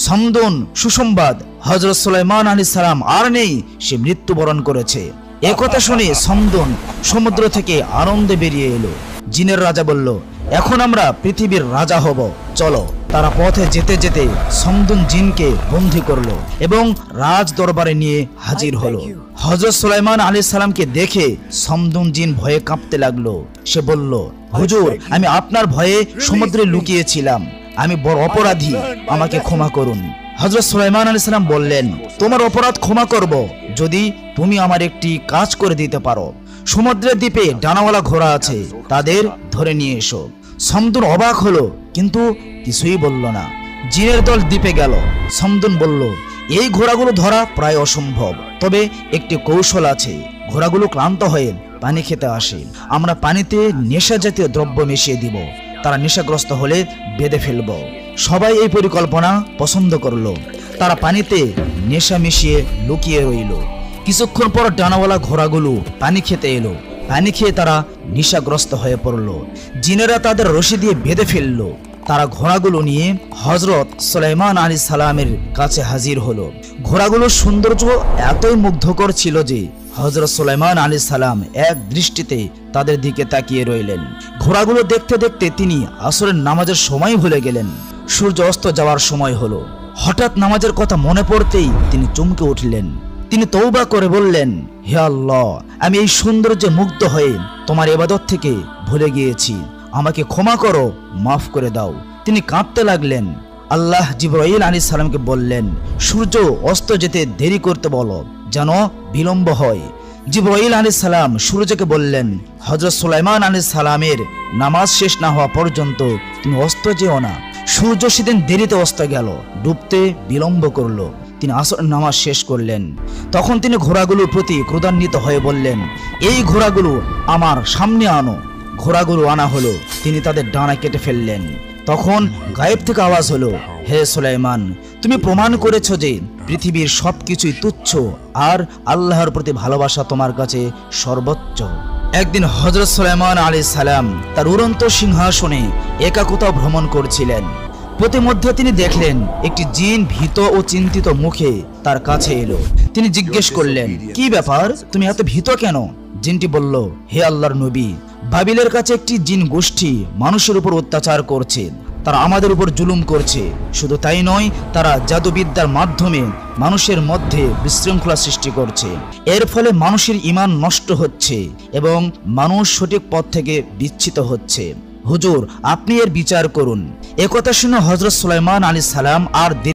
সমদন সুসংবাদ, হযরত সুলাইমান আলাইহিস সালাম আর নেই, সে মৃত্যুবরণ করেছে। একথা শুনে সমদন সমুদ্র থেকে আনন্দে বেরিয়ে এলো। জিনের রাজা বলল, এখন আমরা পৃথিবীর রাজা হব, চলো। তারা পথে যেতে যেতে সমদন জিনকে বন্দী করলো এবং রাজ দরবারে নিয়ে হাজির হলো। হযরত সুলাইমান আলাইহিস সালামকে দেখে সমদন জিন ভয়ে কাঁপতে লাগলো। সে বলল, হুজুর, আমি আপনার ভয়ে সমুদ্রে লুকিয়েছিলাম, আমি বড় অপরাধী, আমাকে ক্ষমা করুন। হযরত সুলাইমান আলাইহিস সালাম বললেন, তোমার অপরাধ ক্ষমা করব যদি তুমি আমার একটি কাজ করে দিতে পারো। সমুদ্রের দ্বীপে ডানাওয়ালা ঘোড়া আছে, তাদের ধরে নিয়ে এসো। সমদন অবাক হলো কিন্তু কিছুই বলল না। জিনের দল দ্বীপে গেল। সমদন বলল, এই ঘোড়াগুলো ধরা প্রায় অসম্ভব, তবে একটি কৌশল আছে। ঘোড়াগুলো ক্লান্ত হয়ে পানি খেতে আসে, আমরা পানিতে নেশা জাতীয় দ্রব্য মিশিয়ে দিব, তারা নেশাগ্রস্ত হলে বেঁধে ফেলব। সবাই এই পরিকল্পনা পছন্দ করলো। তারা পানিতে নেশা মিশিয়ে লুকিয়ে রইল। কিছুক্ষণ পর ডানাওয়ালা ঘোড়াগুলো পানি খেতে এলো। পানি খেয়ে তারা নেশাগ্রস্ত হয়ে পড়ল। জিনেরা তাদের রশি দিয়ে বেঁধে ফেলল। তারা ঘোড়াগুলো নিয়ে হযরত সুলাইমান আলাইহিস সালামের কাছে হাজির হলো। ঘোড়াগুলোর সৌন্দর্য এতই মুগ্ধকর ছিল যে হযরত সুলাইমান আলাইহিস সালাম এক দৃষ্টিতে তাদের দিকে তাকিয়ে রইলেন। ঘোড়াগুলো দেখতে দেখতে তিনি আসরের নামাজের সময় ভুলে গেলেন। সূর্য অস্ত যাওয়ার সময় হলো। হঠাৎ নামাজের কথা মনে পড়তেই তিনি চমকে উঠলেন। তিনি তওবা করে বললেন, হে আল্লাহ, আমি এই সৌন্দর্যে মুগ্ধ হয়ে তোমার ইবাদত থেকে ভুলে গিয়েছি, আমাকে ক্ষমা করো, মাফ করে দাও। তিনি কাঁদতে লাগলেন। আল্লাহ জিবরাইল আলাইহিস সালামকে বললেন, সূর্য অস্ত যেতে দেরি করতে বলো, যেন বিলম্ব হয়। জিবরাইল আলাইহিস সালাম সূর্যকে বললেন, হযরত সুলাইমান আলাইহিস সালামের নামাজ শেষ না হওয়া পর্যন্ত তুমি অস্ত যেও না। সূর্য সেদিন দেরিতে অস্ত গেল, ডুবতে বিলম্ব করলো। তিনি আসর নামাজ শেষ করলেন। তখন তিনি ঘোড়াগুলোর প্রতি ক্রোধান্বিত হয়ে বললেন, এই ঘোড়াগুলো আমার সামনে আনো। ঘোড়াগুলো আনা হলো। তিনি তাদের ডানা কেটে ফেললেন। তখন গায়েব থেকে আওয়াজ হলো, হে সুলাইমান, তুমি প্রমাণ করেছো যে পৃথিবীর সবকিছুই তুচ্ছ আর আল্লাহর প্রতি ভালোবাসা তোমার কাছে সর্বোচ্চ। একদিন হযরত সুলাইমান আলাইহিস সালাম তার উড়ন্ত সিংহাসনে একা কোথাও ভ্রমণ করছিলেন। প্রতিমধ্যে তিনি দেখলেন একটি জিন ভীত ও চিন্তিত মুখে তার কাছে এলো। তিনি জিজ্ঞেস করলেন, কি ব্যাপার, তুমি এত ভীত কেন? জিনটি বলল, হে আল্লাহর নবী, বাবিলের কাছে একটি জিন গোষ্ঠী মানুষের উপর অত্যাচার করছে, তারা আমাদের উপর জুলুম করছে। শুধু তাই নয়, তারা জাদুবিদ্যার মাধ্যমে মানুষের মধ্যে বিশৃঙ্খলা সৃষ্টি করছে। এর ফলে মানুষের ঈমান নষ্ট হচ্ছে এবং মানুষ সঠিক পথ থেকে বিচ্যুত হচ্ছে। হুজুর, আপনি এর বিচার করুন। একথা শুনে হযরত সুলাইমান আলাইহিস সালাম আর